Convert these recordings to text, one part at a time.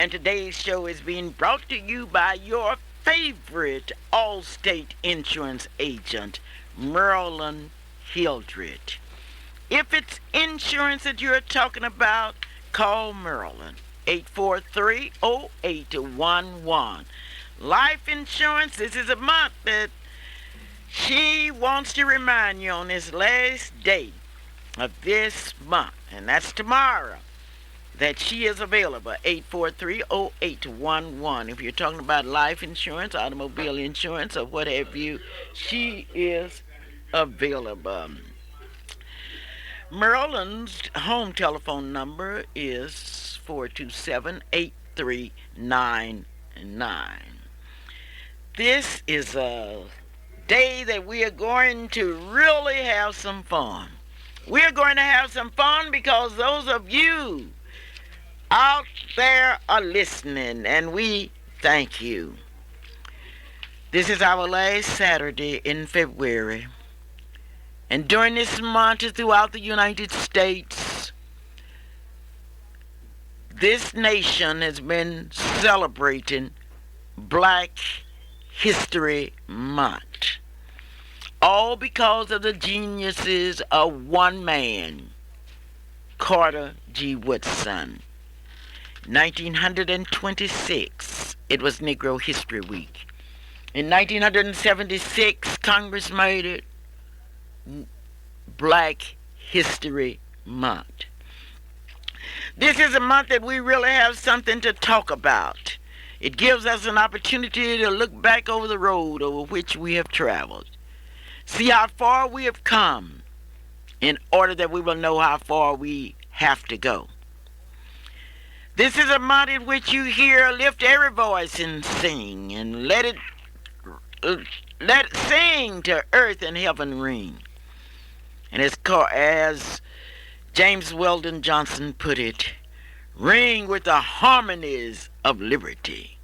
And today's show is being brought to you by your favorite Allstate insurance agent, Merlin Hildred. If it's insurance that you're talking about, call Merlin. 843-0811. Life insurance, this is a month that she wants to remind you on this last day of this month, and that's tomorrow, that she is available. 843-0811. If you're talking about life insurance, automobile insurance, or what have you, she is available. Merlin's home telephone number is 427-8399. This is a day that we are going to really have some fun. We are going to have some fun because those of you out there are listening, and we thank you. This is our last Saturday in February. And during this month throughout the United States, this nation has been celebrating Black History Month. All because of the geniuses of one man, Carter G. Woodson. 1926, it was Negro History Week. In 1976, Congress made it Black History Month. This is a month that we really have something to talk about. It gives us an opportunity to look back over the road over which we have traveled. See how far we have come in order that we will know how far we have to go. This is a month in which you hear lift every voice and sing, and let it sing to earth and heaven ring. And as James Weldon Johnson put it, ring with the harmonies of liberty.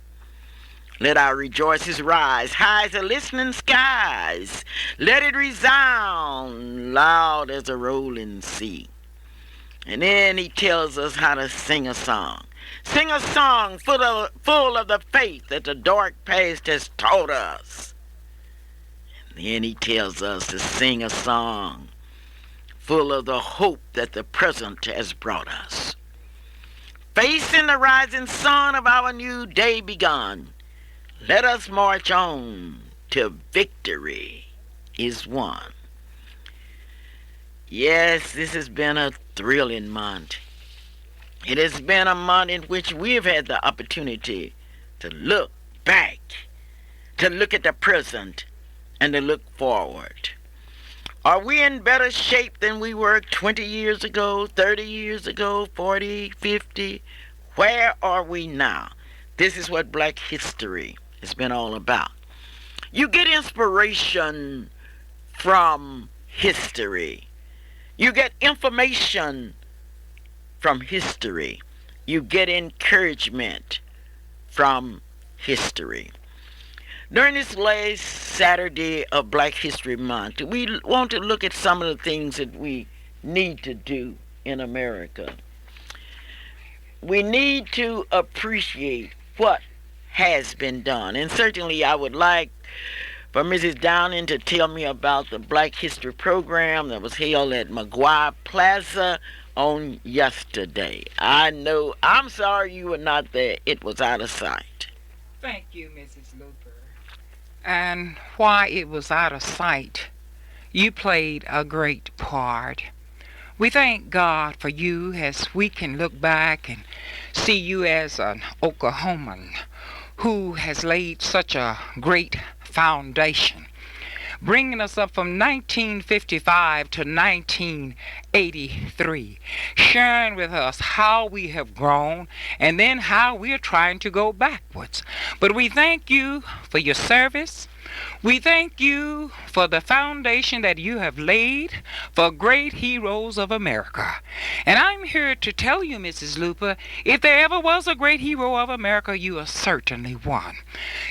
Let our rejoices rise high as the listening skies. Let it resound loud as a rolling sea. And then he tells us how to sing a song. Sing a song full of the faith that the dark past has taught us. And then he tells us to sing a song full of the hope that the present has brought us. Facing the rising sun of our new day begun, let us march on till victory is won. Yes, this has been a thrilling month. It has been a month in which we have had the opportunity to look back, to look at the present, and to look forward. Are we in better shape than we were 20 years ago, 30 years ago, 40, 50? Where are we now? This is what Black history has been all about. You get inspiration from history. You get information from history. You get encouragement from history. During this last Saturday of Black History Month, we want to look at some of the things that we need to do in America. We need to appreciate what has been done. And certainly I would like for Mrs. Downing to tell me about the Black History program that was held at McGuire Plaza on yesterday. I'm sorry you were not there. It was out of sight. Thank you, Mrs. Luper. And why it was out of sight, you played a great part. We thank God for you as we can look back and see you as an Oklahoman who has laid such a great foundation, bringing us up from 1955 to 1983, sharing with us how we have grown and then how we're trying to go backwards. But we thank you for your service. We thank you for the foundation that you have laid for great heroes of America. And I'm here to tell you, Mrs. Luper, if there ever was a great hero of America, you are certainly one.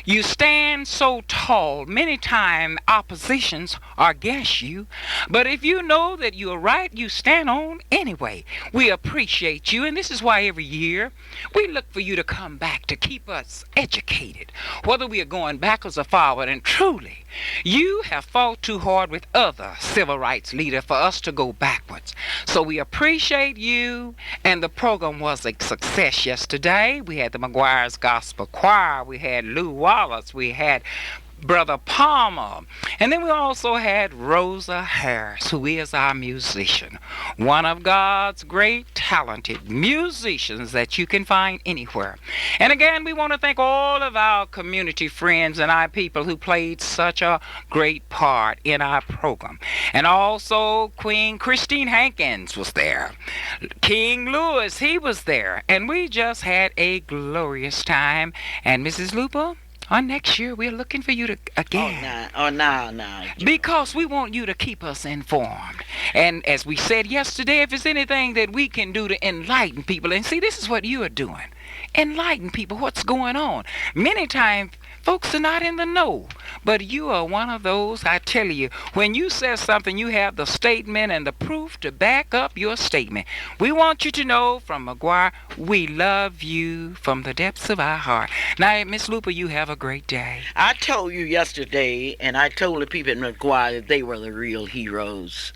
You stand so tall, many times oppositions are against you, but if you know that you are right, you stand on anyway. We appreciate you, and this is why every year we look for you to come back to keep us educated, whether we are going backwards or forward. And truly, you have fought too hard with other civil rights leaders for us to go backwards. So we appreciate you, and the program was a success yesterday. We had the McGuire's Gospel Choir, we had Lou Wallace, we had Brother Palmer. And then we also had Rosa Harris, who is our musician. One of God's great talented musicians that you can find anywhere. And again, we want to thank all of our community friends and our people who played such a great part in our program. And also Queen Christine Hankins was there. King Louis, he was there. And we just had a glorious time. And Mrs. Luper, on next year, we're looking for you to again. No. Because we want you to keep us informed. And as we said yesterday, if there's anything that we can do to enlighten people, and see, this is what you are doing. Enlighten people what's going on. Many times, folks are not in the know. But you are one of those, I tell you, when you say something, you have the statement and the proof to back up your statement. We want you to know from McGuire, we love you from the depths of our heart. Now, Miss Luper, you have a great day. I told you yesterday, and I told the people at McGuire that they were the real heroes.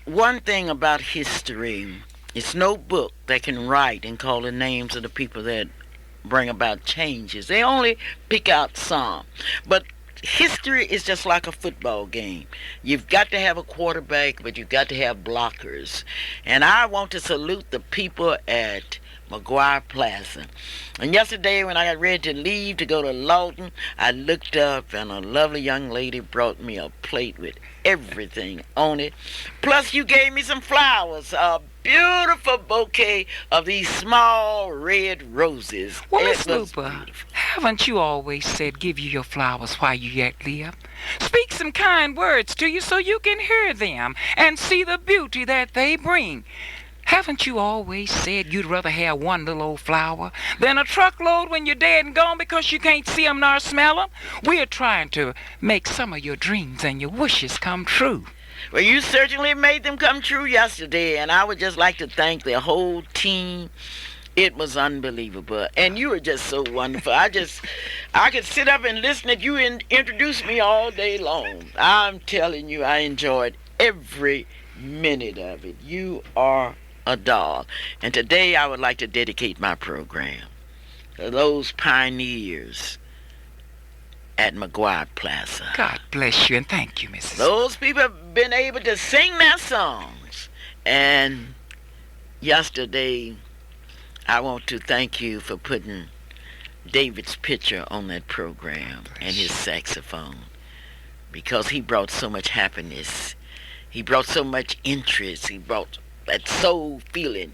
One thing about history, it's no book that can write and call the names of the people that bring about changes. They only pick out some. But history is just like a football game. You've got to have a quarterback, but you've got to have blockers. And I want to salute the people at McGuire Plaza. And yesterday when I got ready to leave to go to Lawton, I looked up and a lovely young lady brought me a plate with everything on it. Plus you gave me some flowers, a beautiful bouquet of these small red roses. Well, Miss Luper, haven't you always said give you your flowers while you yet live? Speak some kind words to you so you can hear them and see the beauty that they bring. Haven't you always said you'd rather have one little old flower than a truckload when you're dead and gone because you can't see 'em nor smell 'em? We're trying to make some of your dreams and your wishes come true. Well, you certainly made them come true yesterday, and I would just like to thank the whole team. It was unbelievable, and you were just so wonderful. I could sit up and listen to you and introduce me all day long. I'm telling you, I enjoyed every minute of it. You are a doll. And today I would like to dedicate my program to those pioneers at McGuire Plaza. God bless you and thank you, Mrs. Those people have been able to sing their songs. And yesterday, I want to thank you for putting David's picture on that program and his saxophone, because he brought so much happiness. He brought so much interest. He brought that soul feeling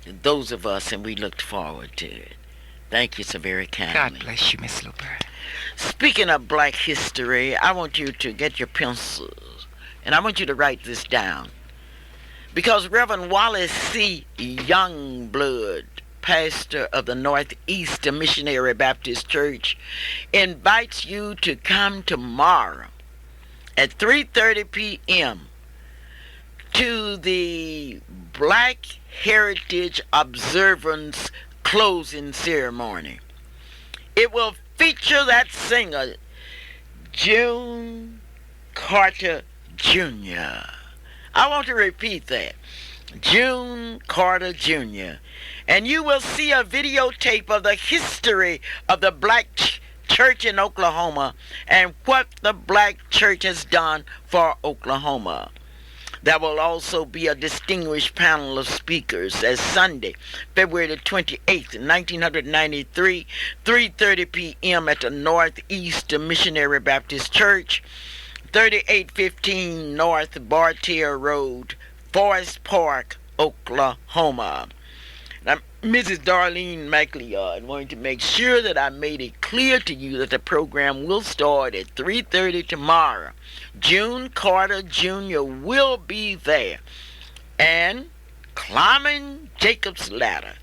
to those of us, and we looked forward to it. Thank you so very kindly. God bless you, Miss Luper. Speaking of black history, I want you to get your pencils, and I want you to write this down. Because Reverend Wallace C. Youngblood, pastor of the Northeast Missionary Baptist Church, invites you to come tomorrow at 3:30 p.m. to the Black Heritage Observance closing ceremony. It will feature that singer, June Carter Jr. I want to repeat that. June Carter Jr. And you will see a videotape of the history of the black church in Oklahoma and what the black church has done for Oklahoma. There will also be a distinguished panel of speakers as Sunday, February the 28th, 1993, 3:30 p.m. at the Northeast Missionary Baptist Church, 3815 North Bartier Road, Forest Park, Oklahoma. Now, Mrs. Darlene McLeod wanted to make sure that I made it clear to you that the program will start at 3:30 tomorrow. June Carter Jr. will be there. And climbing Jacob's ladder.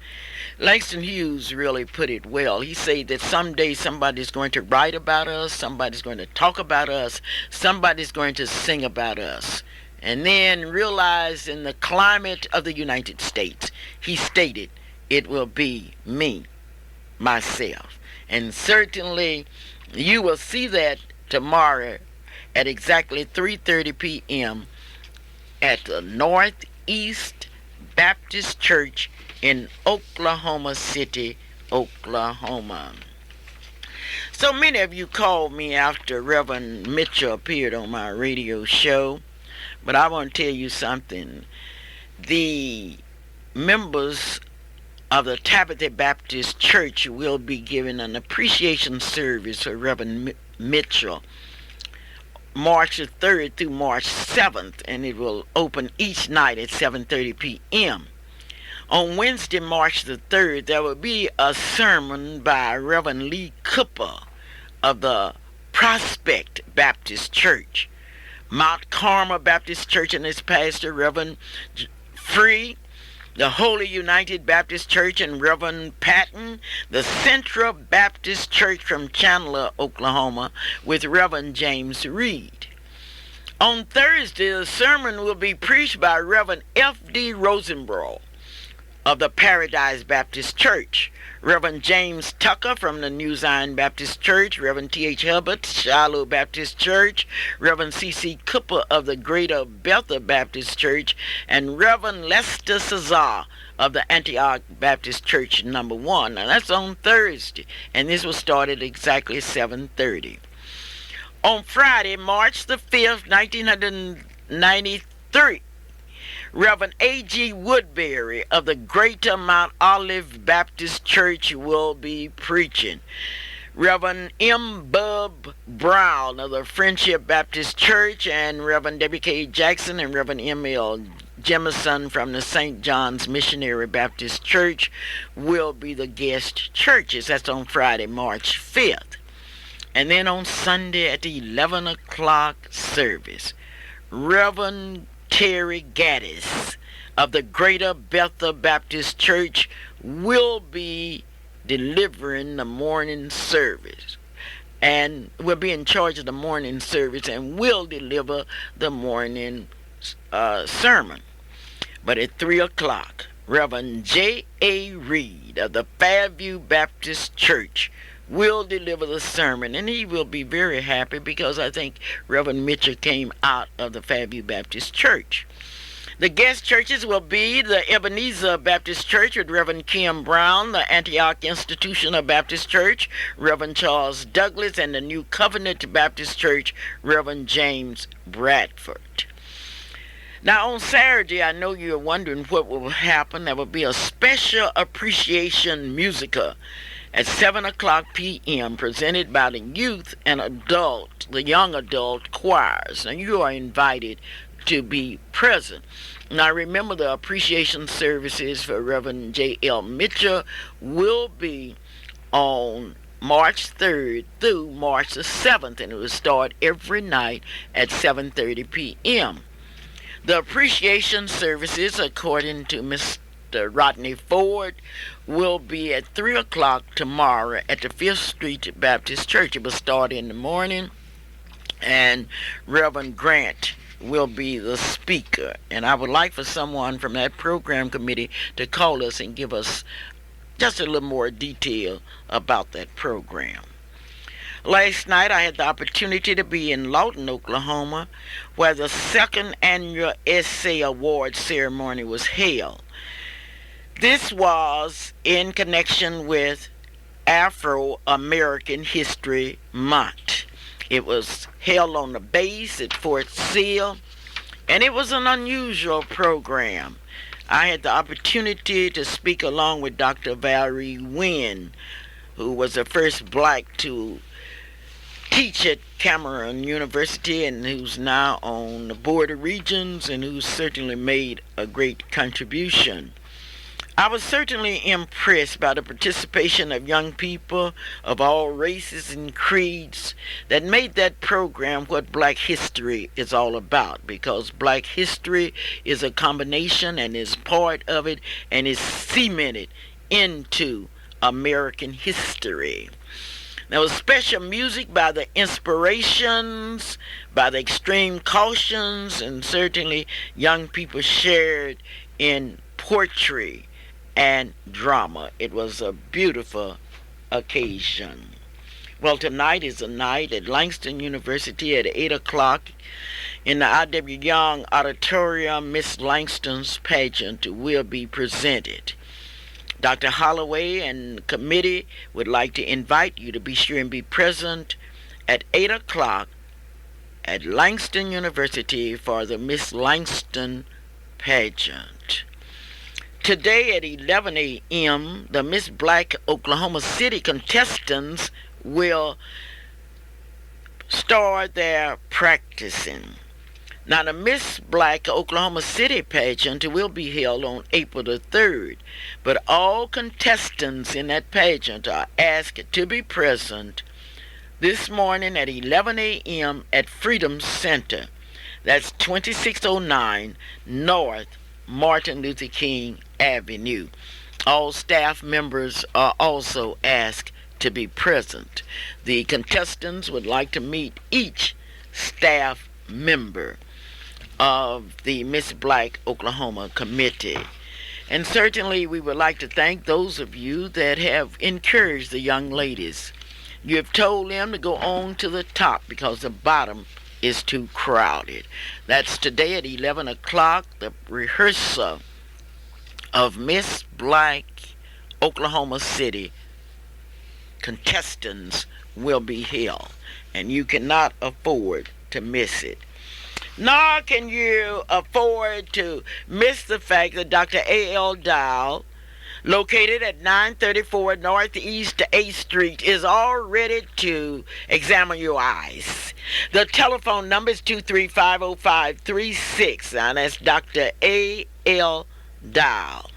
Langston Hughes really put it well. He said that someday somebody's going to write about us, somebody's going to talk about us, somebody's going to sing about us. And then realize in the climate of the United States, he stated, it will be me, myself. And certainly you will see that tomorrow at exactly 3:30 p.m. at the Northeast Baptist Church in Oklahoma City, Oklahoma. So many of you called me after Reverend Mitchell appeared on my radio show, but I want to tell you something. The members of the Tabitha Baptist Church will be giving an appreciation service for Reverend Mitchell March the 3rd through March 7th, and it will open each night at 7:30 p.m. On Wednesday, March the 3rd, there will be a sermon by Reverend Lee Cooper of the Prospect Baptist Church. Mount Carmel Baptist Church and its pastor, Reverend Free, the Holy United Baptist Church and Reverend Patton, the Central Baptist Church from Chandler, Oklahoma, with Reverend James Reed. On Thursday, the sermon will be preached by Reverend F.D. Rosenbrough of the Paradise Baptist Church, Reverend James Tucker from the New Zion Baptist Church, Reverend T.H. Hubbard, Shiloh Baptist Church, Reverend C.C. Cooper of the Greater Bethel Baptist Church, and Reverend Lester Cesar of the Antioch Baptist Church number 1. Now that's on Thursday, and this will start at exactly 7:30. On Friday, March the 5th, 1993, Reverend A.G. Woodbury of the Greater Mount Olive Baptist Church will be preaching. Reverend M. Bub Brown of the Friendship Baptist Church and Reverend W.K. Jackson and Reverend M.L. Jemison from the St. John's Missionary Baptist Church will be the guest churches. That's on Friday, March 5th. And then on Sunday at the 11 o'clock service, Reverend Terry Gaddis of the Greater Bethel Baptist Church will be delivering the morning service and will be in charge of the morning service and will deliver the morning sermon. But at 3 o'clock, Reverend J.A. Reed of the Fairview Baptist Church will deliver the sermon, and he will be very happy because I think Reverend Mitchell came out of the Fairview Baptist Church. The guest churches will be the Ebenezer Baptist Church with Reverend Kim Brown, the Antioch Institutional Baptist Church, Reverend Charles Douglas, and the New Covenant Baptist Church, Reverend James Bradford. Now on Saturday, I know you're wondering what will happen. There will be a special appreciation musical at 7 o'clock p.m. presented by the youth and the young adult choirs. Now you are invited to be present. Now remember, the appreciation services for Reverend J.L. Mitchell will be on March 3rd through March the 7th, and it will start every night at 7:30 p.m. The appreciation services, according to Mr. Rodney Ford, will be at 3 o'clock tomorrow at the 5th Street Baptist Church. It will start in the morning, and Reverend Grant will be the speaker. And I would like for someone from that program committee to call us and give us just a little more detail about that program. Last night I had the opportunity to be in Lawton, Oklahoma, where the second annual Essay Award ceremony was held. This was in connection with Afro-American History Month. It was held on the base at Fort Sill, and it was an unusual program. I had the opportunity to speak along with Dr. Valerie Wynn, who was the first black to teach at Cameron University and who's now on the Board of Regents and who's certainly made a great contribution. I was certainly impressed by the participation of young people of all races and creeds that made that program what Black history is all about, because Black history is a combination and is part of it and is cemented into American history. There was special music by the Inspirations, by the Extreme Cautions, and certainly young people shared in poetry and drama. It was a beautiful occasion. Well, tonight is a night at Langston University at 8 o'clock in the I.W. Young Auditorium. Miss Langston's pageant will be presented. Dr. Holloway and the committee would like to invite you to be sure and be present at 8 o'clock at Langston University for the Miss Langston pageant. Today at 11 a.m., the Miss Black Oklahoma City contestants will start their practicing. Now, the Miss Black Oklahoma City pageant will be held on April the 3rd, but all contestants in that pageant are asked to be present this morning at 11 a.m. at Freedom Center. That's 2609 North Martin Luther King Avenue. All staff members are also asked to be present. The contestants would like to meet each staff member of the Miss Black Oklahoma Committee. And certainly we would like to thank those of you that have encouraged the young ladies. You have told them to go on to the top because the bottom is too crowded. That's today at 11 o'clock, the rehearsal of Miss Black Oklahoma City contestants will be held, and you cannot afford to miss it. Nor can you afford to miss the fact that Dr. A.L. Dial, located at 934 Northeast 8th Street, is all ready to examine your eyes. The telephone number is 2350536, and that's Dr. A.L. Dial.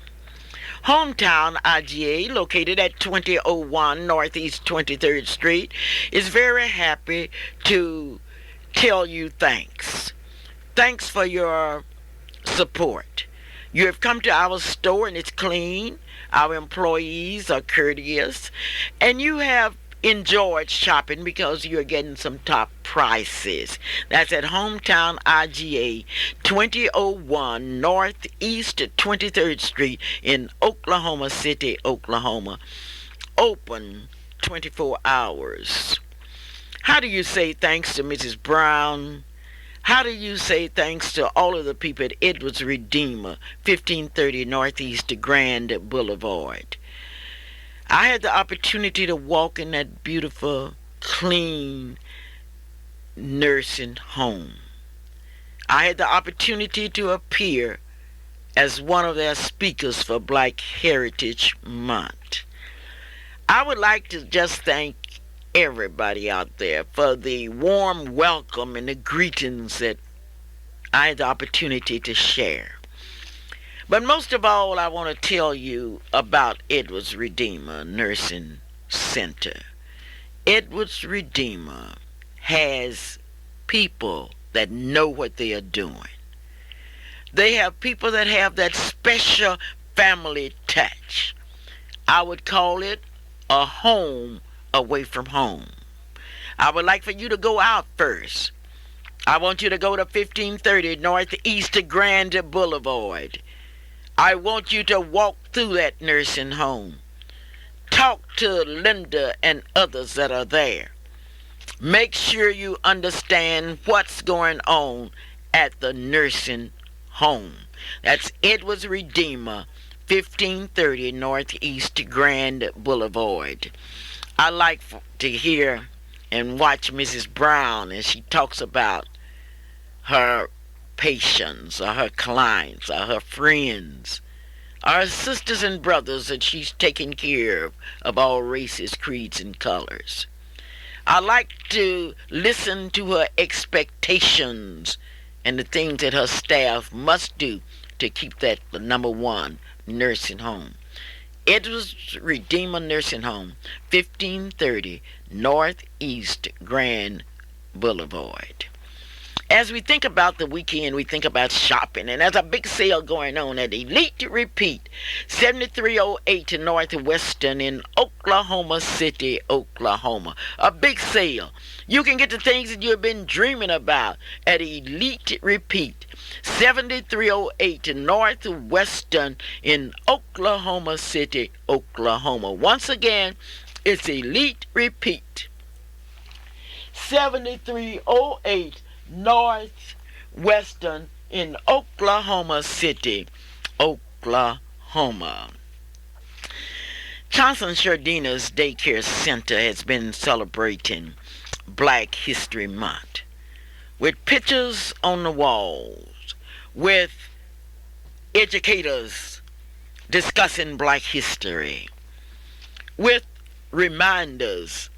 Hometown IGA, located at 2001 Northeast 23rd Street, is very happy to tell you thanks. Thanks for your support. You have come to our store and it's clean. Our employees are courteous. And you have enjoyed shopping because you're getting some top prices. That's at Hometown IGA, 2001 Northeast 23rd Street in Oklahoma City, Oklahoma. Open 24 hours. How do you say thanks to Mrs. Brown? How do you say thanks to all of the people at Edwards Redeemer, 1530 Northeast Grand Boulevard? I had the opportunity to walk in that beautiful, clean nursing home. I had the opportunity to appear as one of their speakers for Black Heritage Month. I would like to just thank everybody out there for the warm welcome and the greetings that I had the opportunity to share. But most of all, I want to tell you about Edwards Redeemer Nursing Center. Edwards Redeemer has people that know what they are doing. They have people that have that special family touch. I would call it a home away from home. I would like for you to go out first. I want you to go to 1530 Northeast Grand Boulevard. I want you to walk through that nursing home. Talk to Linda and others that are there. Make sure you understand what's going on at the nursing home. That's Edwards Redeemer, 1530 Northeast Grand Boulevard. I like to hear and watch Mrs. Brown as she talks about her patients or her clients or her friends or her sisters and brothers that she's taking care of all races, creeds, and colors. I like to listen to her expectations and the things that her staff must do to keep that the number one Nursing Home. Edwards Redeemer Nursing Home, 1530 Northeast Grand Boulevard. As we think about the weekend, we think about shopping, and there's a big sale going on at Elite Repeat, 7308 Northwestern in Oklahoma City, Oklahoma. A big sale. You can get the things that you've been dreaming about at Elite Repeat, 7308 Northwestern in Oklahoma City, Oklahoma. Once again, it's Elite Repeat, 7308 Northwestern in Oklahoma City, Oklahoma. Johnson Shardina's Daycare Center has been celebrating Black History Month with pictures on the walls, with educators discussing Black history, with reminders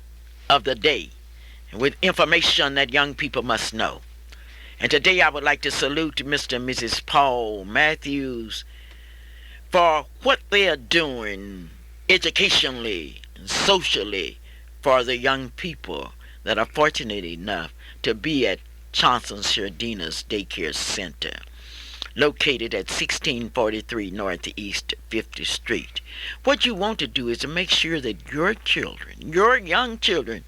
of the day, with information that young people must know. And today I would like to salute Mr. and Mrs. Paul Matthews for what they are doing educationally and socially for the young people that are fortunate enough to be at Johnson Shardina's Daycare Center, located at 1643 Northeast 50th Street. What you want to do is to make sure that your children, your young children,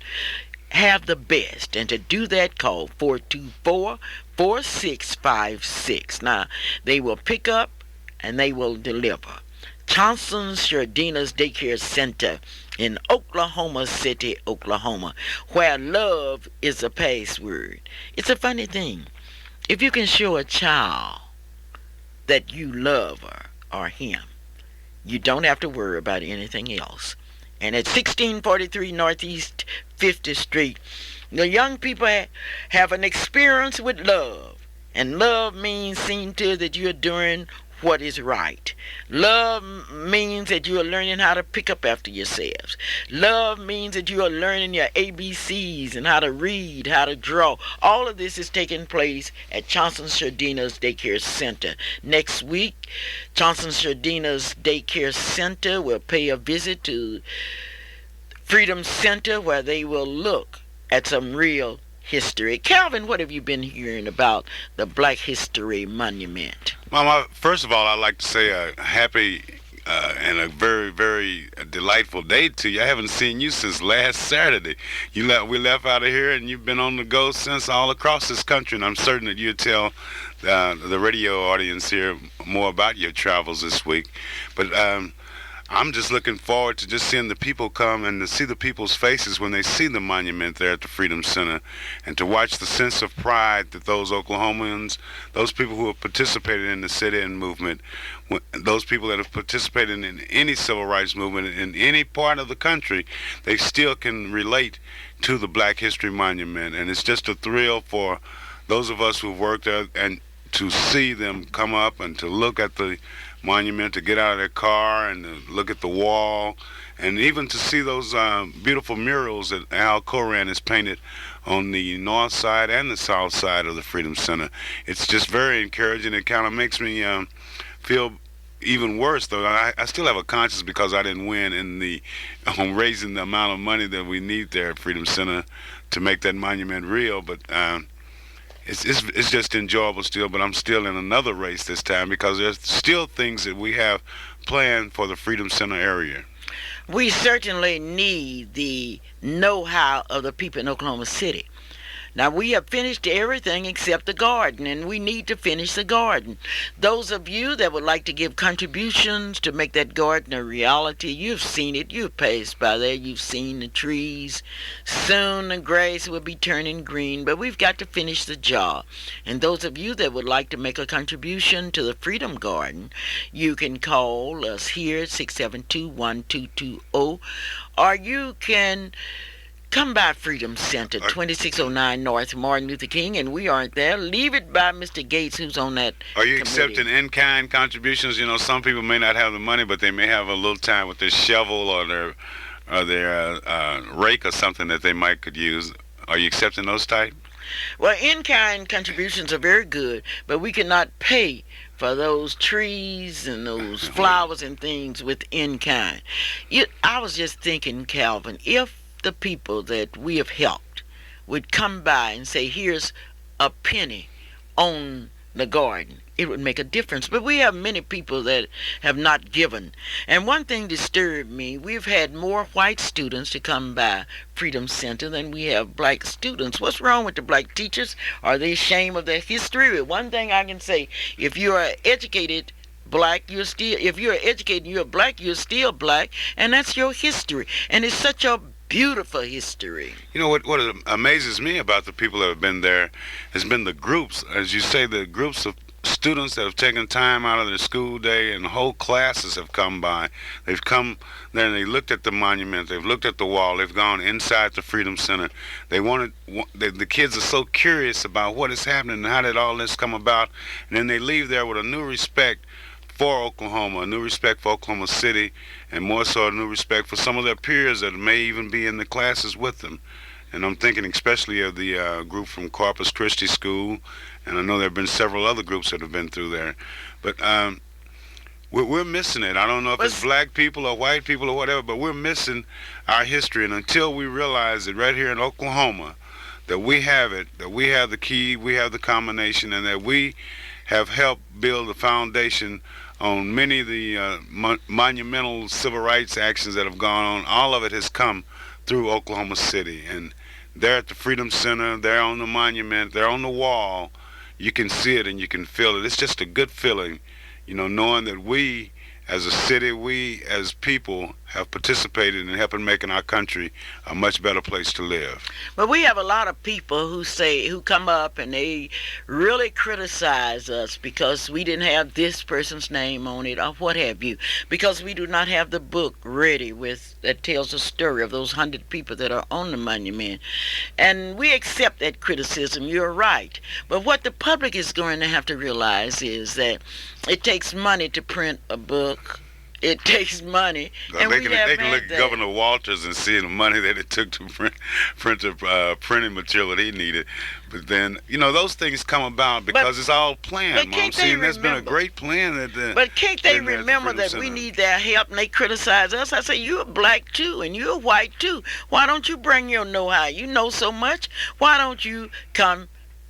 have the best. And to do that, call 424-4656. Now, they will pick up and they will deliver. Johnson Shardina's Daycare Center in Oklahoma City, Oklahoma, where love is a password. It's a funny thing. If you can show a child that you love her or him, you don't have to worry about anything else. And at 1643 Northeast 50th Street, the young people have an experience with love. And love means seeing to that you're doing what is right. Love means that you are learning how to pick up after yourselves. Love means that you are learning your ABCs and how to read, how to draw. All of this is taking place at Johnson Shardina's Daycare Center. Next week, Johnson Shardina's Daycare Center will pay a visit to Freedom Center, where they will look at some real history. Calvin, what have you been hearing about the Black History Monument? Mama, first of all, I'd like to say a happy and a very, very delightful day to you. I haven't seen you since last Saturday. We left out of here, and you've been on the go since all across this country, and I'm certain that you'll tell the radio audience here more about your travels this week. But I'm just looking forward to just seeing the people come and to see the people's faces when they see the monument there at the Freedom Center, and to watch the sense of pride that those Oklahomans, those people who have participated in the sit-in movement, those people that have participated in any civil rights movement in any part of the country, they still can relate to the Black History Monument. And it's just a thrill for those of us who've worked there, and to see them come up and to look at the monument, to get out of their car and to look at the wall, and even to see those beautiful murals that Al Coran has painted on the north side and the south side of the Freedom Center. It's just very encouraging. It kind of makes me feel even worse, though. I still have a conscience because I didn't win in the raising the amount of money that we need there at Freedom Center to make that monument real, but it's just enjoyable still. But I'm still in another race this time because there's still things that we have planned for the Freedom Center area. We certainly need the know-how of the people in Oklahoma City. Now, we have finished everything except the garden, and we need to finish the garden. Those of you that would like to give contributions to make that garden a reality, you've seen it. You've passed by there. You've seen the trees. Soon the grass will be turning green, but we've got to finish the job. And those of you that would like to make a contribution to the Freedom Garden, you can call us here at 672-1220, or you can come by Freedom Center, 2609 North Martin Luther King, and we aren't there. Leave it by Mr. Gates, who's on that Are you committee. accepting in-kind contributions? You know, some people may not have the money, but they may have a little time with their shovel or their rake or something that they could use. Are you accepting those type? Well, in-kind contributions are very good, but we cannot pay for those trees and those flowers and things within kind. I was just thinking, Calvin, if the people that we have helped would come by and say, here's a penny on the garden, it would make a difference. But we have many people that have not given. And one thing disturbed me, we've had more white students to come by Freedom Center than we have black students. What's wrong with the black teachers? Are they ashamed of their history? One thing I can say, if you are educated black, if you're educated and you're black, you're still black, and that's your history. And it's such a beautiful history. You know what amazes me about the people that have been there has been the groups, as you say, the groups of students that have taken time out of their school day, and whole classes have come by. They've come there and they looked at the monument, they've looked at the wall, they've gone inside the Freedom Center. The kids are so curious about what is happening and how did all this come about, and then they leave there with a new respect for Oklahoma, a new respect for Oklahoma City, and more so a new respect for some of their peers that may even be in the classes with them. And I'm thinking especially of the group from Corpus Christi School, and I know there have been several other groups that have been through there. But we're missing it. I don't know if it's black people or white people or whatever, but we're missing our history. And until we realize that right here in Oklahoma, that we have it, that we have the key, we have the combination, and that we have helped build the foundation on many of the monumental civil rights actions that have gone on. All of it has come through Oklahoma City. And there at the Freedom Center, there on the monument, there on the wall, you can see it and you can feel it. It's just a good feeling, knowing that we as a city, we as people have participated in helping making our country a much better place to live. But we have a lot of people who come up and they really criticize us because we didn't have this person's name on it or what have you, because we do not have the book ready that tells the story of those 100 people that are on the monument. And we accept that criticism, you're right. But what the public is going to have to realize is that it takes money to print a book. It takes money, and they can look at Governor Walters and see the money that it took to print the printing material that he needed. But then, those things come about because it's all planned, Mom. See, there's been a great plan. But can't they remember that we need their help, and they criticize us? I say, you're black too, and you're white too. Why don't you bring your know-how? You know so much. Why don't you come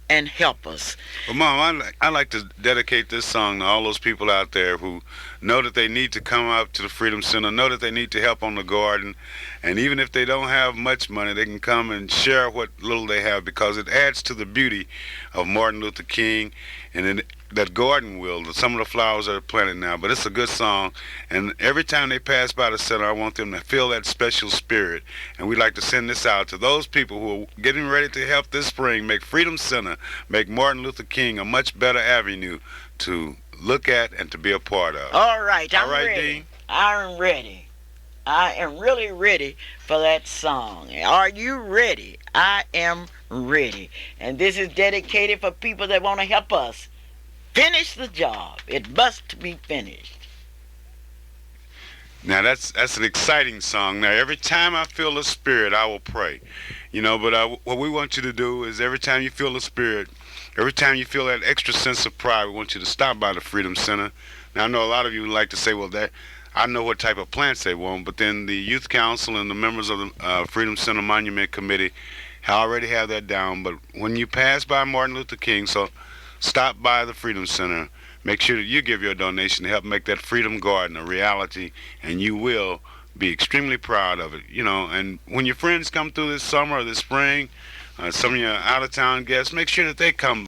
and help us? Well, Mom, I like to dedicate this song to all those people out there who know that they need to come up to the Freedom Center, know that they need to help on the garden, and even if they don't have much money, they can come and share what little they have, because it adds to the beauty of Martin Luther King and then that garden some of the flowers that are planted now. But it's a good song, and every time they pass by the center, I want them to feel that special spirit. And we'd like to send this out to those people who are getting ready to help this spring make Freedom Center, make Martin Luther King a much better avenue to look at and to be a part of. All right, I'm ready. Dean? I'm ready. I am really ready for that song. Are you ready? I am ready. And this is dedicated for people that want to help us finish the job. It must be finished. Now that's an exciting song. Now every time I feel the spirit, I will pray. But what we want you to do is every time you feel the spirit, every time you feel that extra sense of pride, we want you to stop by the Freedom Center. Now I know a lot of you like to say, well, I know what type of plants they want, but then the Youth Council and the members of the Freedom Center Monument Committee already have that down. But when you pass by Martin Luther King, so stop by the Freedom Center. Make sure that you give your donation to help make that Freedom Garden a reality, and you will be extremely proud of it. And when your friends come through this summer or this spring, some of your out-of-town guests, make sure that they come.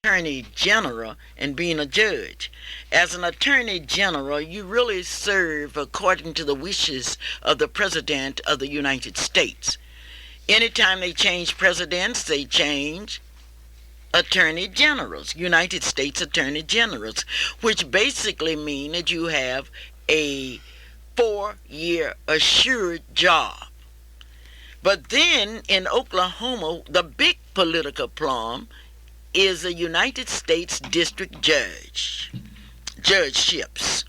Attorney General and being a judge. As an Attorney General, you really serve according to the wishes of the President of the United States. Anytime they change presidents, they change Attorney Generals, United States Attorney Generals, which basically mean that you have a 4-year assured job. But then in Oklahoma, the big political plum is a United States District judgeships.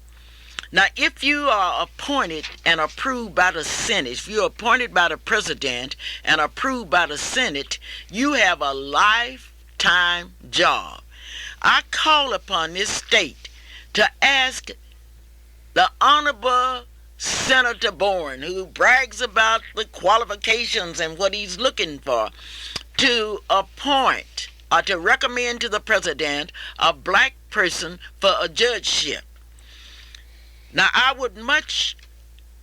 Now, if you are appointed and approved by the Senate, if you're appointed by the President and approved by the Senate, you have a lifetime job. I call upon this state to ask the Honorable Senator Bourne, who brags about the qualifications and what he's looking for, to appoint or to recommend to the president a black person for a judgeship. Now, I would much,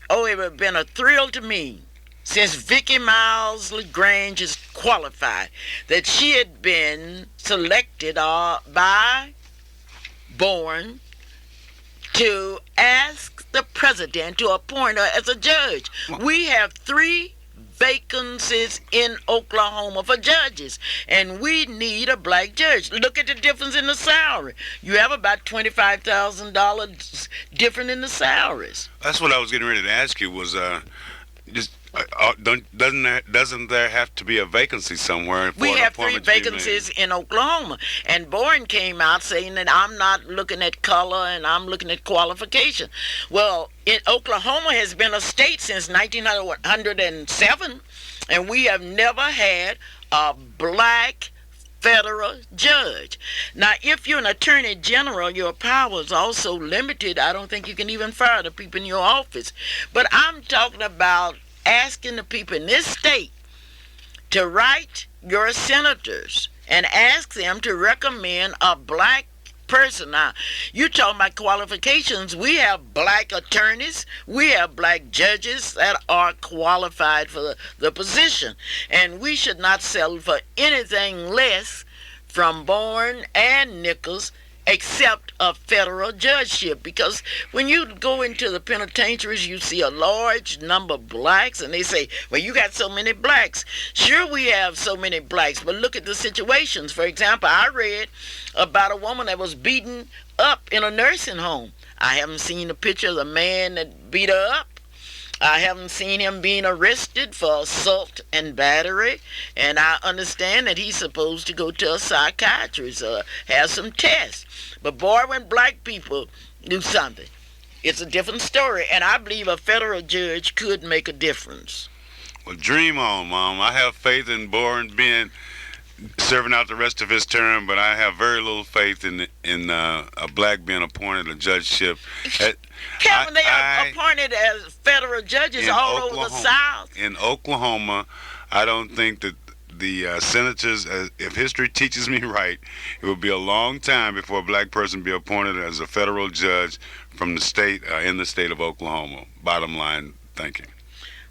it would have been a thrill to me, since Vicky Miles LaGrange is qualified, that she had been selected by Bourne to ask the president to appoint her as a judge. We have 3 vacancies in Oklahoma for judges, and we need a black judge. Look at the difference in the salary. You have about $25,000 different in the salaries. That's what I was getting ready to ask you. Was doesn't there have to be a vacancy somewhere? For we an have 3 appointment to be vacancies in Oklahoma, and Bourne came out saying that I'm not looking at color and I'm looking at qualification. Well, Oklahoma has been a state since 1907, and we have never had a black federal judge. Now, if you're an attorney general, your power is also limited. I don't think you can even fire the people in your office. But I'm talking about asking the people in this state to write your senators and ask them to recommend a black person. Now, you talking about qualifications. We have black attorneys, we have black judges that are qualified for the position, and we should not settle for anything less from Bourne and Nichols except a federal judgeship, because when you go into the penitentiaries, you see a large number of blacks, and they say, well, you got so many blacks. Sure, we have so many blacks, but look at the situations. For example, I read about a woman that was beaten up in a nursing home. I haven't seen a picture of the man that beat her up. I haven't seen him being arrested for assault and battery, and I understand that he's supposed to go to a psychiatrist or have some tests. But boy, when black people do something, it's a different story, and I believe a federal judge could make a difference. Well, dream on, Mom. I have faith in Bourne serving out the rest of his term, but I have very little faith in a black being appointed a judgeship. Kevin, they are appointed as federal judges all over the South. In Oklahoma, I don't think that the senators, if history teaches me right, it will be a long time before a black person be appointed as a federal judge from the state, in the state of Oklahoma. Bottom line thinking.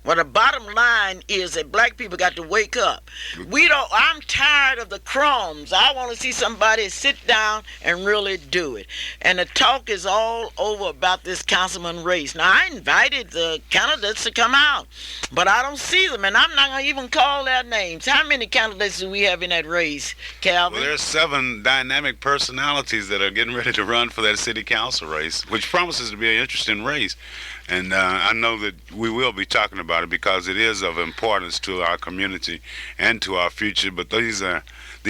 Well, the bottom line is that black people got to wake up. I'm tired of the crumbs. I want to see somebody sit down and really do it. And the talk is all over about this councilman race. Now, I invited the candidates to come out, but I don't see them, and I'm not going to even call their names. How many candidates do we have in that race, Calvin? Well, there's 7 dynamic personalities that are getting ready to run for that city council race, which promises to be an interesting race. And I know that we will be talking about it because it is of importance to our community and to our future. But these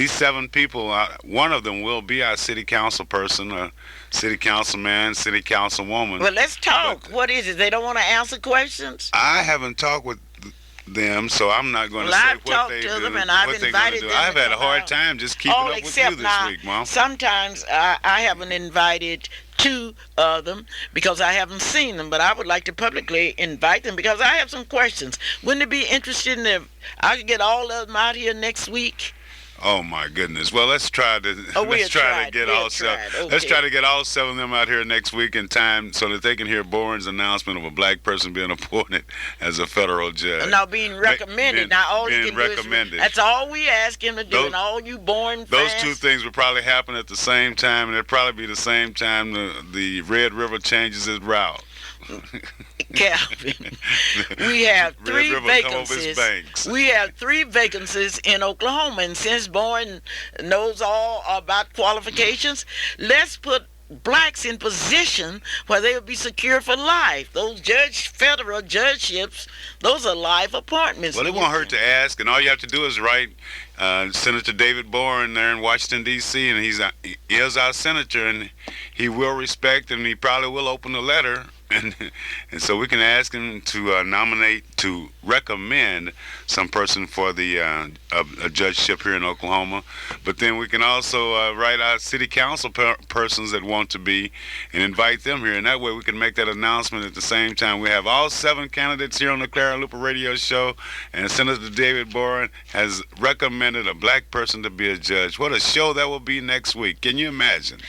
7 people, one of them will be our city council person, a city councilman, city councilwoman. Well, let's talk. But what is it? They don't want to answer questions? I haven't talked with them, so I'm not going to say I've what talked they to do, them, and I've what they're invited going to do. them I've to had a come hard out. time just keeping up with you this week, Mom. Sometimes I haven't invited 2 of them because I haven't seen them, but I would like to publicly invite them because I have some questions. Wouldn't it be interesting if I could get all of them out here next week? Oh my goodness! Well, let's try to get all 7 of them out here next week in time so that they can hear Bourne's announcement of a black person being appointed as a federal judge. Now being recommended. That's all we ask him to do. And all you Bourne fans. Those 2 things would probably happen at the same time, and it'd probably be the same time the Red River changes its route. Calvin, we have 3 vacancies. We have 3 vacancies in Oklahoma, and since Bourne knows all about qualifications, let's put blacks in position where they will be secure for life. Those federal judgeships, those are life appointments. Well, it won't hurt to ask, and all you have to do is write Senator David Bourne there in Washington, D.C., and he is our senator, and he will respect, and he probably will open the letter and and so we can ask him to recommend some person for the a judgeship here in Oklahoma. But then we can also write our city council persons that want to be and invite them here, and that way we can make that announcement at the same time. We have all 7 candidates here on the Clara Luper Radio Show, and Senator David Boren has recommended a black person to be a judge. What a show that will be next week! Can you imagine?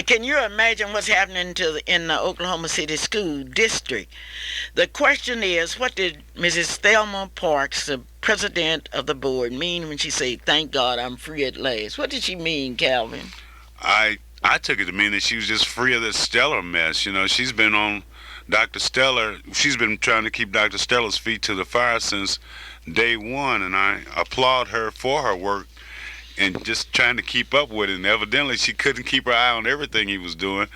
Can you imagine what's happening in the Oklahoma City School District? The question is, what did Mrs. Thelma Parks, the president of the board, mean when she said, "Thank God I'm free at last"? What did she mean, Calvin? I took it to mean that she was just free of this Stellar mess. You know, she's been on Dr. Stellar. She's been trying to keep Dr. Stellar's feet to the fire since day one, and I applaud her for her work and just trying to keep up with it. And evidently she couldn't keep her eye on everything he was doing.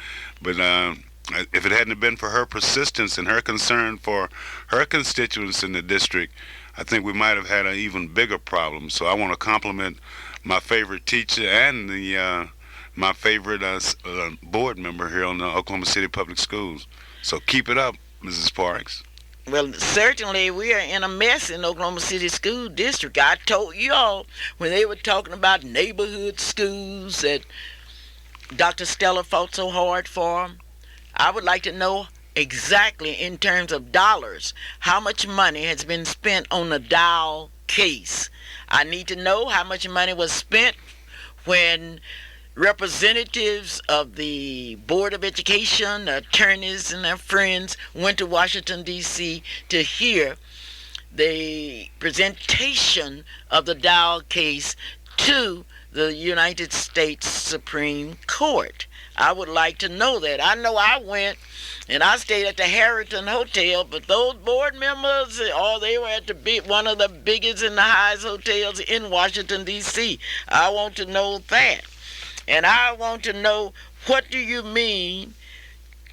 But if it hadn't been for her persistence and her concern for her constituents in the district, I think we might have had an even bigger problem. So I want to compliment my favorite teacher and the my favorite board member here on the Oklahoma City Public Schools. So keep it up, Mrs. Parks. Well, certainly we are in a mess in Oklahoma City School District. I told y'all when they were talking about neighborhood schools that Dr. Stella fought so hard for. I would like to know exactly in terms of dollars how much money has been spent on the Dow case. I need to know how much money was spent when representatives of the Board of Education, attorneys and their friends went to Washington, D.C. to hear the presentation of the Dow case to the United States Supreme Court. I would like to know that. I know I went and I stayed at the Harrington Hotel, but those board members, they were at one of the biggest and the highest hotels in Washington, D.C. I want to know that. And I want to know, what do you mean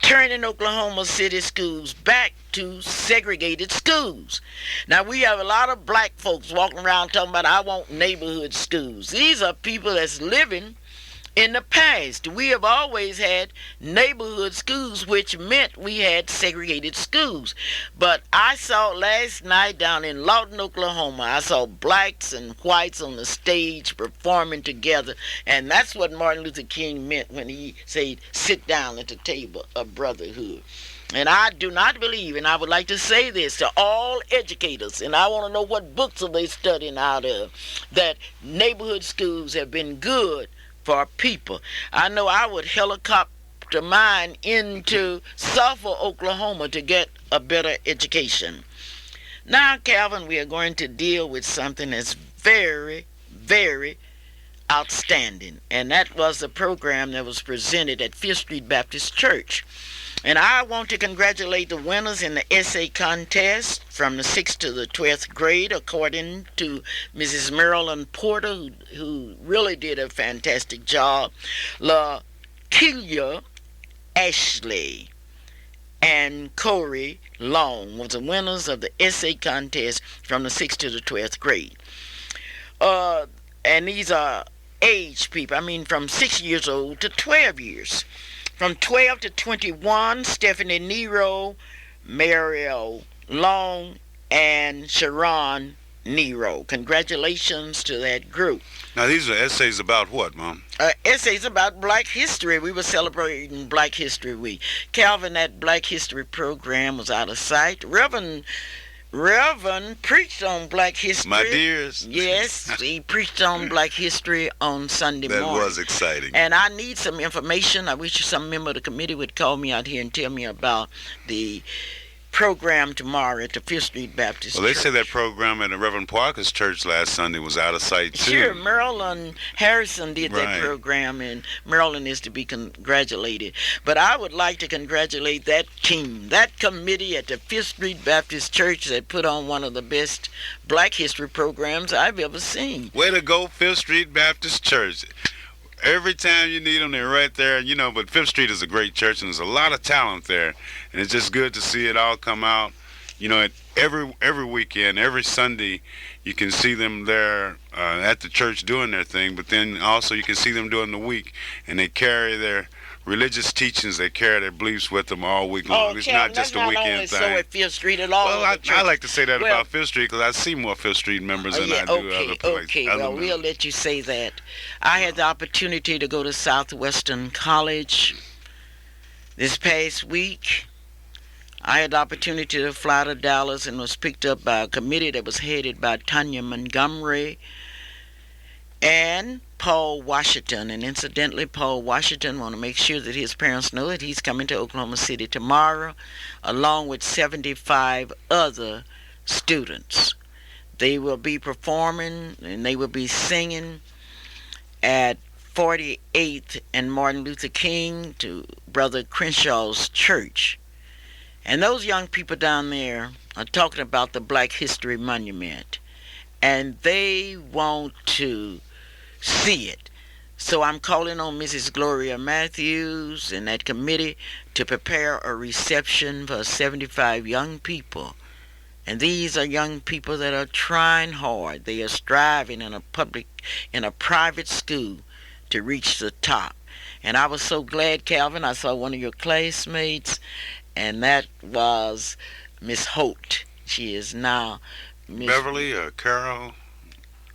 turning Oklahoma City schools back to segregated schools? Now, we have a lot of black folks walking around talking about, I want neighborhood schools. These are people that's living in the past. We have always had neighborhood schools, which meant we had segregated schools. But I saw last night down in Lawton, Oklahoma, I saw blacks and whites on the stage performing together. And that's what Martin Luther King meant when he said, sit down at the table of brotherhood. And I do not believe, and I would like to say this to all educators, and I want to know what books are they studying out of, that neighborhood schools have been good for people. I know I would helicopter mine into Suffolk, Oklahoma to get a better education. Now, Calvin, we are going to deal with something that's very, very outstanding, and that was the program that was presented at Fifth Street Baptist Church. And I want to congratulate the winners in the essay contest from the 6th to the 12th grade, according to Mrs. Marilyn Porter, who really did a fantastic job. LaKelia Ashley and Corey Long was the winners of the essay contest from the 6th to the 12th grade. And these are age people, from 6 years old to 12 years. From 12 to 21, Stephanie Nero, Mario Long, and Sharon Nero. Congratulations to that group. Now, these are essays about what, Mom? Essays about Black history. We were celebrating Black History Week. Calvin, that Black History program was out of sight. Reverend preached on Black history. My dears. Yes, he preached on Black history on Sunday morning. That was exciting. And I need some information. I wish some member of the committee would call me out here and tell me about the program tomorrow at the Fifth Street Baptist Church. Well, they said that program at the Reverend Parker's church last Sunday was out of sight, too. Sure, Marilyn Harrison did Right. that program, and Marilyn is to be congratulated. But I would like to congratulate that team, that committee at the Fifth Street Baptist Church that put on one of the best Black history programs I've ever seen. Way to go, Fifth Street Baptist Church. Every time you need them, they're right there. But Fifth Street is a great church, and there's a lot of talent there. And it's just good to see it all come out. Every weekend, every Sunday, you can see them there at the church doing their thing. But then also you can see them during the week, and they carry their religious teachings. They carry their beliefs with them all week long. Oh, It's not Calvin, that's just a not only weekend so thing. at Fifth Street and all Well, of the I churches. like to say that Well, about Fifth Street because I see more Fifth Street members than yeah, I do other okay, places. okay. Other Well, we'll members. let you say that. I had the opportunity to go to Southwestern College this past week. I had the opportunity to fly to Dallas and was picked up by a committee that was headed by Tanya Montgomery and Paul Washington. And incidentally, Paul Washington want to make sure that his parents know that he's coming to Oklahoma City tomorrow, along with 75 other students. They will be performing and they will be singing at 48th and Martin Luther King to Brother Crenshaw's church. And those young people down there are talking about the Black History Monument. And they want to see it. So I'm calling on Mrs. Gloria Matthews and that committee to prepare a reception for 75 young people. And these are young people that are trying hard. They are striving in a private school to reach the top. And I was so glad, Calvin, I saw one of your classmates, and that was Miss Holt. She is now Miss Beverly or Carol?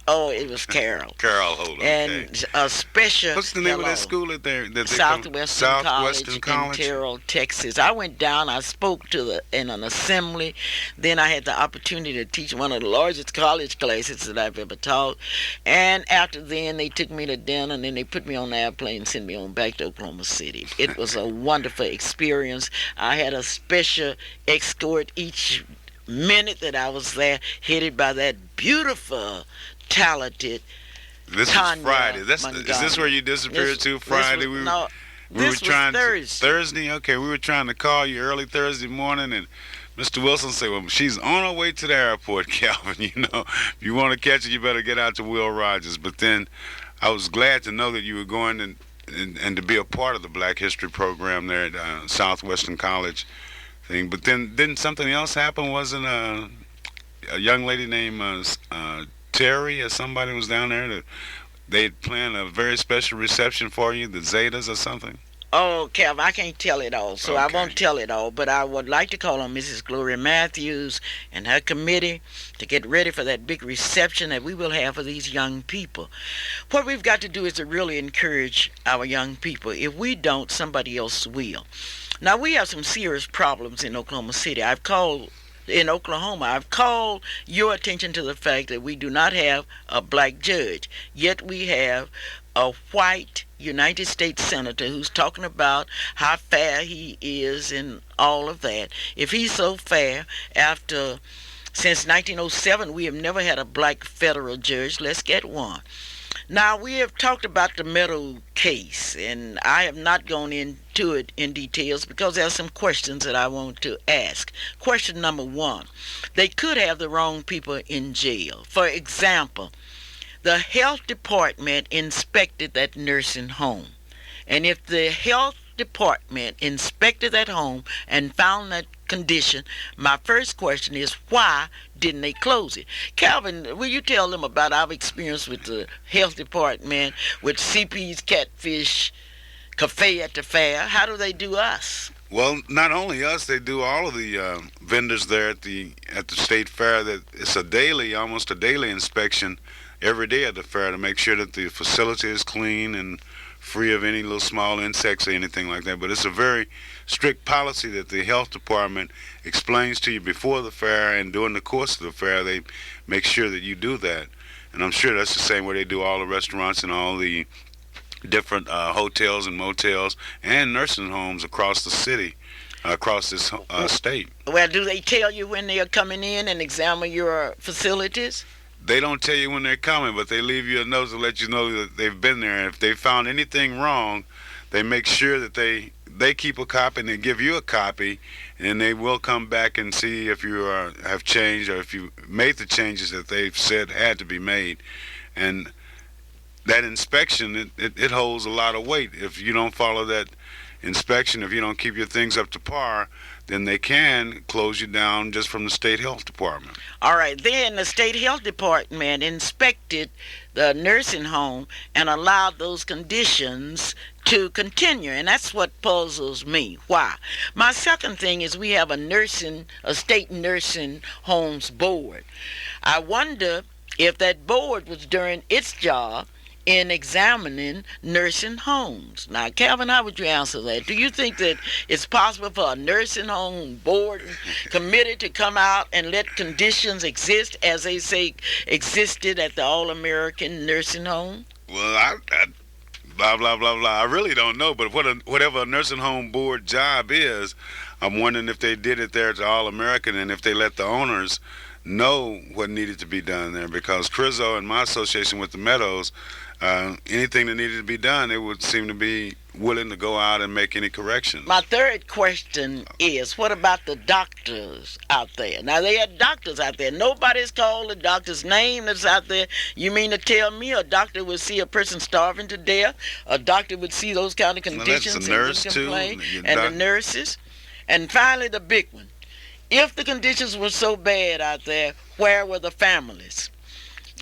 Oh, it was Carol. Carol Holden. Okay. And a special What's the name of hello. that school that they Southwestern Southwestern College in Terrell, Texas. I went down. I spoke in an assembly. Then I had the opportunity to teach one of the largest college classes that I've ever taught. And after then, they took me to dinner, and then they put me on the airplane and sent me on back to Oklahoma City. It was a wonderful experience. I had a special escort each minute that I was there, headed by that beautiful, talented This Tanya was Friday. Is this Montgomery. where you disappeared to? This Friday. was, we no, we were this was trying Thursday. Thursday. Okay, we were trying to call you early Thursday morning, and Mr. Wilson said, "Well, she's on her way to the airport, Calvin. You know, if you want to catch her, you better get out to Will Rogers." But then, I was glad to know that you were going and to be a part of the Black History program there at Southwestern College thing. But then, didn't something else happen? Wasn't a young lady named Terry or somebody was down there that they had planned a very special reception for you, the Zetas or something? Oh, Calvin, I can't tell it all, so I Okay. won't tell it all. But I would like to call on Mrs. Gloria Matthews and her committee to get ready for that big reception that we will have for these young people. What we've got to do is to really encourage our young people. If we don't, somebody else will. Now, we have some serious problems in Oklahoma City. I've called your attention to the fact that we do not have a black judge, yet we have a white United States Senator who's talking about how fair he is and all of that. If he's so fair, since 1907 we have never had a black federal judge, let's get one. Now, we have talked about the Meadow case, and I have not gone into it in details because there are some questions that I want to ask. Question number one, they could have the wrong people in jail. For example, the health department inspected that nursing home. And if the health department inspected that home and found that condition, my first question is, why didn't they close it? Calvin, will you tell them about our experience with the health department, with CP's Catfish Cafe at the fair? How do they do us? Well, not only us, they do all of the vendors there at the state fair. That it's almost a daily inspection every day at the fair to make sure that the facility is clean and free of any little small insects or anything like that. But it's a very strict policy that the health department explains to you before the fair, and during the course of the fair they make sure that you do that. And I'm sure that's the same way they do all the restaurants and all the different hotels and motels and nursing homes across the city, across this state. Well, do they tell you when they are coming in and examine your facilities? They don't tell you when they're coming, but they leave you a note to let you know that they've been there. And if they found anything wrong, they make sure that they keep a copy and they give you a copy, and they will come back and see if you have changed or if you made the changes that they've said had to be made. And that inspection, it holds a lot of weight. If you don't follow that inspection, if you don't keep your things up to par, then they can close you down just from the state health department. All right, then the state health department inspected the nursing home and allowed those conditions to continue, and that's what puzzles me. Why? My second thing is we have a state nursing homes board. I wonder if that board was doing its job in examining nursing homes. Now, Calvin, how would you answer that? Do you think that it's possible for a nursing home board committee to come out and let conditions exist as they say existed at the All-American Nursing Home? Well, blah blah blah blah. I really don't know, but whatever a nursing home board job is, I'm wondering if they did it there at the All American and if they let the owners know what needed to be done there. Because Crizzo and my association with the Meadows, anything that needed to be done, they would seem to be willing to go out and make any corrections. My third question is, what about the doctors out there? Now, they had doctors out there. Nobody's called the doctor's name that's out there. You mean to tell me a doctor would see a person starving to death? A doctor would see those kind of conditions that's a nurse and too, complain? And the nurses? And finally, the big one. If the conditions were so bad out there, where were the families?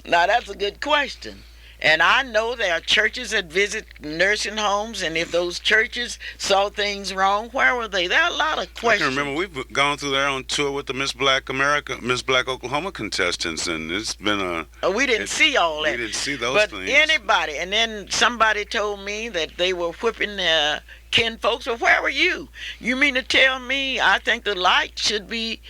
Now, that's a good question. And I know there are churches that visit nursing homes, and if those churches saw things wrong, where were they? There are a lot of questions. I can remember we've gone through there on tour with the Miss Black Oklahoma contestants, and it's been we didn't see all that. We didn't see those but things. Anybody, and then somebody told me that they were whipping their kin folks. Well, where were you? You mean to tell me? I think the light should be.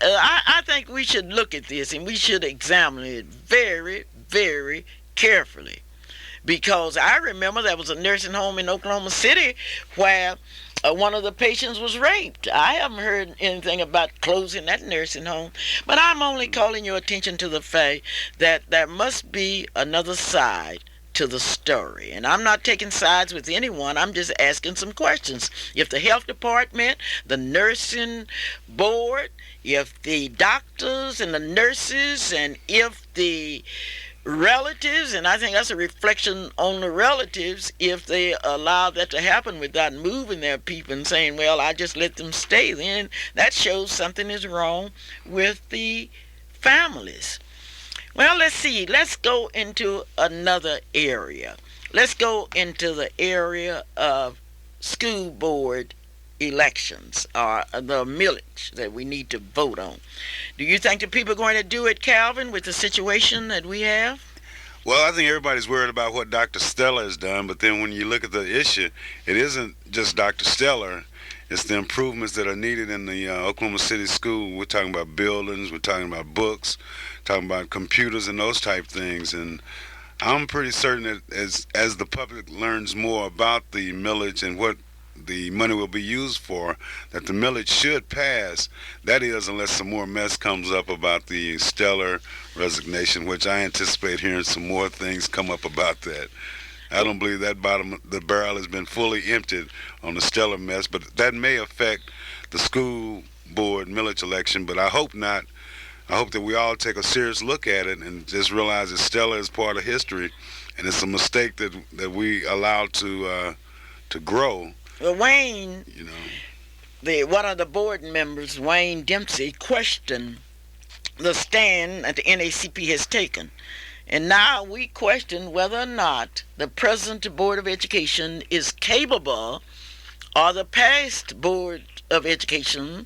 I think we should look at this and we should examine it very, very carefully, because I remember there was a nursing home in Oklahoma City where one of the patients was raped. I haven't heard anything about closing that nursing home, but I'm only calling your attention to the fact that there must be another side to the story. And I'm not taking sides with anyone. I'm just asking some questions. If the health department, the nursing board, if the doctors and the nurses, and if the relatives, and I think that's a reflection on the relatives, if they allow that to happen without moving their people and saying, well, I just let them stay, then that shows something is wrong with the families. Well, let's see. Let's go into another area. Let's go into the area of school board elections, or the millage that we need to vote on. Do you think the people are going to do it, Calvin, with the situation that we have? Well, I think everybody's worried about what Dr. Stellar has done, but then when you look at the issue, it isn't just Dr. Stellar. It's the improvements that are needed in the Oklahoma City school. We're talking about buildings, we're talking about books, talking about computers and those type things. And I'm pretty certain that as the public learns more about the millage and what the money will be used for, that the millage should pass. That is, unless some more mess comes up about the Stellar resignation, which I anticipate hearing some more things come up about that. I don't believe that bottom of the barrel has been fully emptied on the Stellar mess, but that may affect the school board millage election, but I hope not. I hope that we all take a serious look at it and just realize that Stellar is part of history, and it's a mistake that we allowed to grow. Well, Wayne, one of the board members, Wayne Dempsey, questioned the stand that the NACP has taken. And now we question whether or not the present Board of Education is capable, or the past Board of Education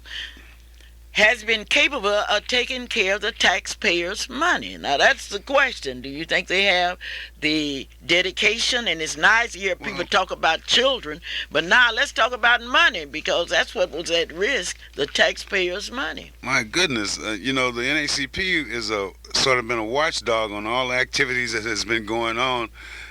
has been capable of taking care of the taxpayers' money. Now, that's the question. Do you think they have the dedication? And it's nice to hear people talk about children, but now let's talk about money, because that's what was at risk, the taxpayers' money. My goodness, the NACP is sort of been a watchdog on all the activities that has been going on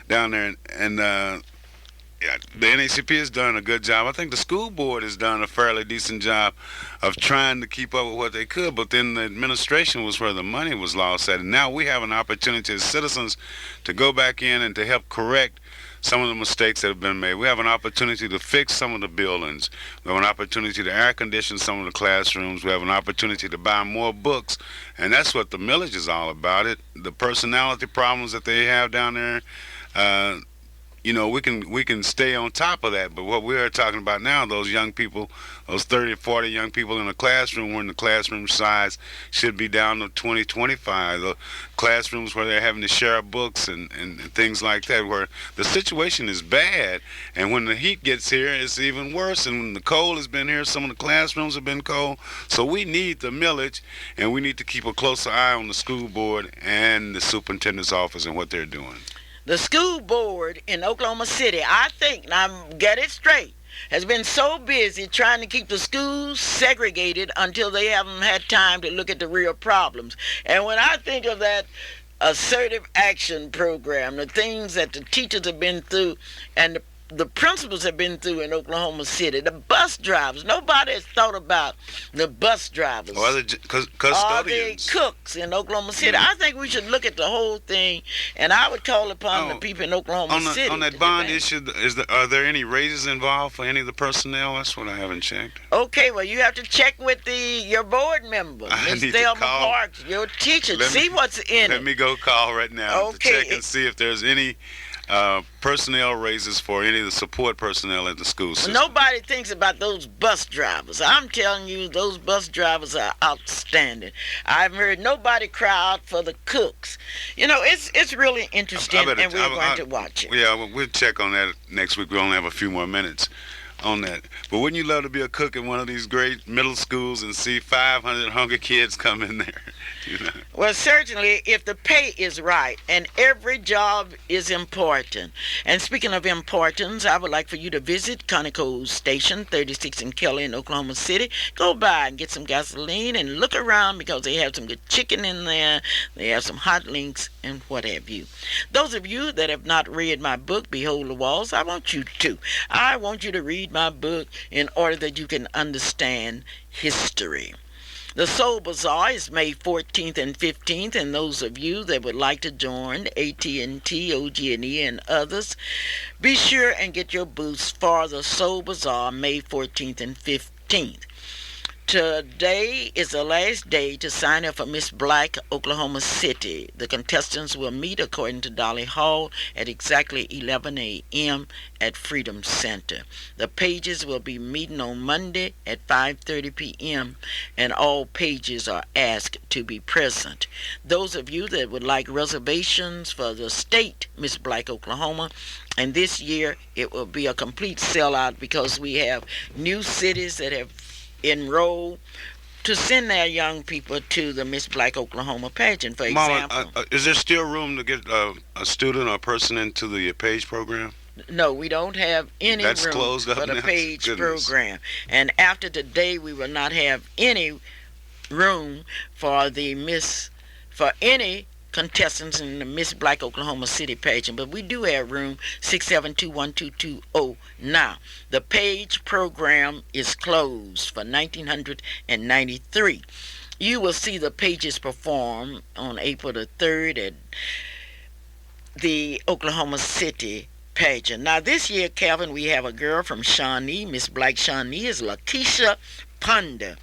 down there, and the NACP has done a good job. I think the school board has done a fairly decent job of trying to keep up with what they could, but then the administration was where the money was lost at. And now we have an opportunity as citizens to go back in and to help correct some of the mistakes that have been made. We have an opportunity to fix some of the buildings. We have an opportunity to air condition some of the classrooms. We have an opportunity to buy more books. And that's what the millage is all about. The personality problems that they have down there, we can stay on top of that. But what we are talking about now, those young people, those 30 40 young people in the classroom, when the classroom size should be down to 20 25. The classrooms where they're having to share books and things like that, where the situation is bad. And when the heat gets here, it's even worse. And when the cold has been here, some of the classrooms have been cold. So we need the millage, and we need to keep a closer eye on the school board and the superintendent's office and what they're doing. The school board in Oklahoma City, I think, now get it straight, has been so busy trying to keep the schools segregated until they haven't had time to look at the real problems. And when I think of that assertive action program, the things that the teachers have been through and the principals have been through in Oklahoma City, the bus drivers, nobody has thought about the bus drivers. Or the custodians. Or the cooks in Oklahoma City. I think we should look at the whole thing, and I would call upon the people in Oklahoma City. On that bond issue, are there any raises involved for any of the personnel? That's what I haven't checked. Okay, well, you have to check with your board member, Ms. Thelma Parks, your teacher, see what's in it. Let me go call right now to check and see if there's any personnel raises for any of the support personnel at the school system. Nobody thinks about those bus drivers. I'm telling you, those bus drivers are outstanding. I've heard nobody cry out for the cooks. It's really interesting, and we're going to watch it. Yeah, we'll check on that next week. We only have a few more minutes on that. But wouldn't you love to be a cook in one of these great middle schools and see 500 hungry kids come in there? Well, certainly, if the pay is right, and every job is important. And speaking of importance, I would like for you to visit Conoco's Station, 36 in Kelly in Oklahoma City. Go by and get some gasoline and look around, because they have some good chicken in there. They have some hot links and what have you. Those of you that have not read my book, Behold the Walls, I want you to. I want you to read my book in order that you can understand history. The Soul Bazaar is May 14th and 15th, and those of you that would like to join AT&T, OG&E, and others, be sure and get your booths for the Soul Bazaar May 14th and 15th. Today is the last day to sign up for Miss Black, Oklahoma City. The contestants will meet, according to Dolly Hall, at exactly 11 a.m. at Freedom Center. The pages will be meeting on Monday at 5:30 p.m., and all pages are asked to be present. Those of you that would like reservations for the state Miss Black, Oklahoma, and this year it will be a complete sellout, because we have new cities that have enroll to send their young people to the Miss Black Oklahoma pageant, for example. Mama, is there still room to get a student or a person into the page program? No, we don't have any room closed up for the now. page Goodness. program. And after today, we will not have any room for any contestants in the Miss Black Oklahoma City pageant, but we do have room 672-1220 now. The page program is closed for 1993. You will see the pages perform on April the 3rd at the Oklahoma City pageant. Now this year, Calvin, we have a girl from Shawnee. Miss Black Shawnee is Lakeisha Ponder.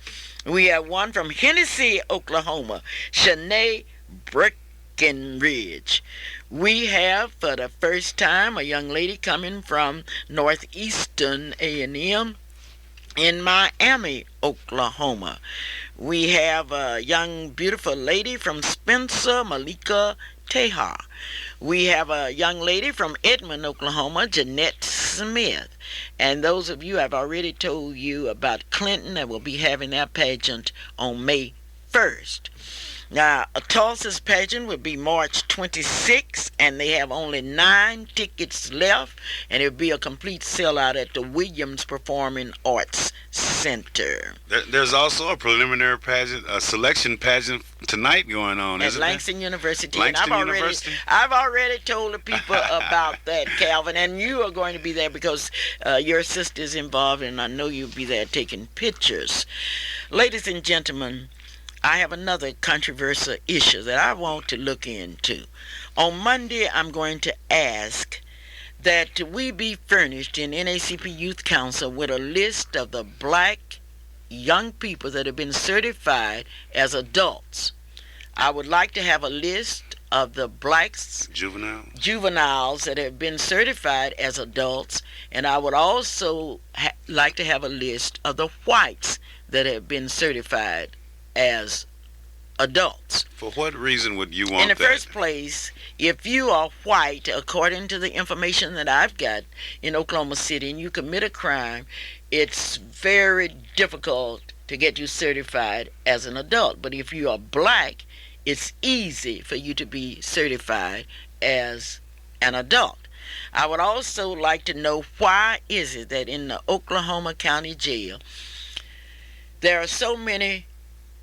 We have one from Hennessy, Oklahoma, Shanae Breckenridge. We have, for the first time, a young lady coming from Northeastern A&M in Miami, Oklahoma. We have a young, beautiful lady from Spencer, Malika Teha. We have a young lady from Edmond, Oklahoma, Jeanette Smith. And those of you, I've already told you about Clinton, that will be having their pageant on May 1st. Now, Tulsa's pageant will be March 26th, and they have only 9 tickets left, and it will be a complete sellout at the Williams Performing Arts Center. There's also a preliminary pageant, a selection pageant tonight going on, at isn't Langston University. Langston and University? I've already told the people about that, Calvin, and you are going to be there because your sister's involved, and I know you'll be there taking pictures. Ladies and gentlemen, I have another controversial issue that I want to look into. On Monday, I'm going to ask that we be furnished in NACP Youth Council with a list of the black young people that have been certified as adults. I would like to have a list of the blacks juveniles that have been certified as adults, and I would also like to have a list of the whites that have been certified as adults. For what reason would you want that? In the first place, if you are white, according to the information that I've got in Oklahoma City, and you commit a crime, it's very difficult to get you certified as an adult. But if you are black, it's easy for you to be certified as an adult. I would also like to know, why is it that in the Oklahoma County Jail there are so many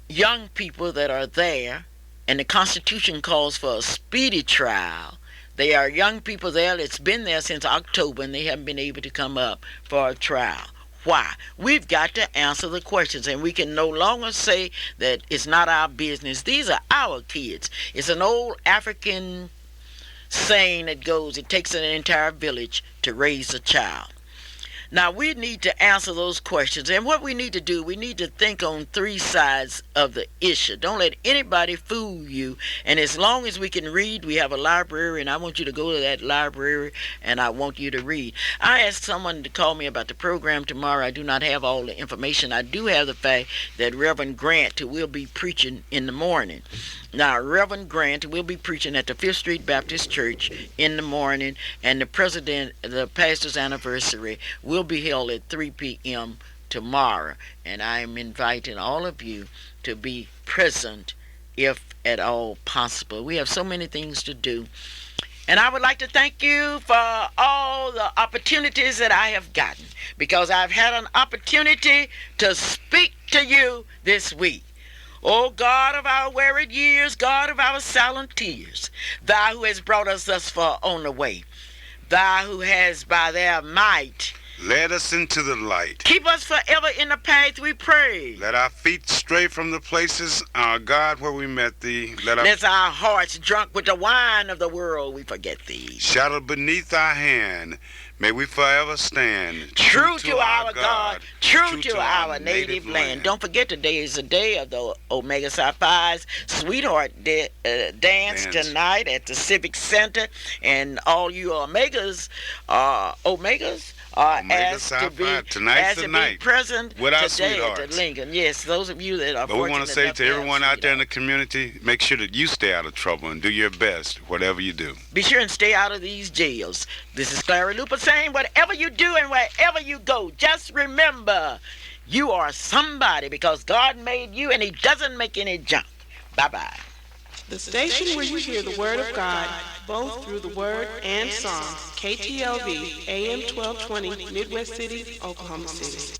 young people that are there, and the Constitution calls for a speedy trial. They are young people there that's been there since October, and they haven't been able to come up for a trial. Why? We've got to answer the questions, and we can no longer say that it's not our business. These are our kids. It's an old African saying that goes, it takes an entire village to raise a child. Now, we need to answer those questions. And what we need to do, we need to think on three sides of the issue. Don't let anybody fool you. And as long as we can read, we have a library, and I want you to go to that library, and I want you to read. I asked someone to call me about the program tomorrow. I do not have all the information. I do have the fact that Reverend Grant will be preaching in the morning. Now, Reverend Grant will be preaching at the 5th Street Baptist Church in the morning, and the pastor's anniversary will be held at 3 p.m. tomorrow. And I am inviting all of you to be present if at all possible. We have so many things to do. And I would like to thank you for all the opportunities that I have gotten, because I've had an opportunity to speak to you this week. O God of our wearied years, God of our silent tears, Thou who has brought us thus far on the way, Thou who has by their might led us into the light. Keep us forever in the path, we pray. Let our feet stray from the places, our God, where we met Thee. Let our hearts drunk with the wine of the world, we forget Thee. Shadowed beneath Thy hand, may we forever stand true to our God, true to our native land. Don't forget, today is the day of the Omega Psi Phi's Sweetheart Dance tonight at the Civic Center. And all you Omegas are asked to be present with our today sweethearts at Lincoln. Yes, those of you that are But we want to say to everyone out there in the community, make sure that you stay out of trouble and do your best, whatever you do. Be sure and stay out of these jails. This is Clara Luper saying, whatever you do and wherever you go, just remember, you are somebody, because God made you and He doesn't make any junk. Bye-bye. The station where you hear the Word of God, both through the Word and song. KTLV, AM 1220, Midwest City, Oklahoma City.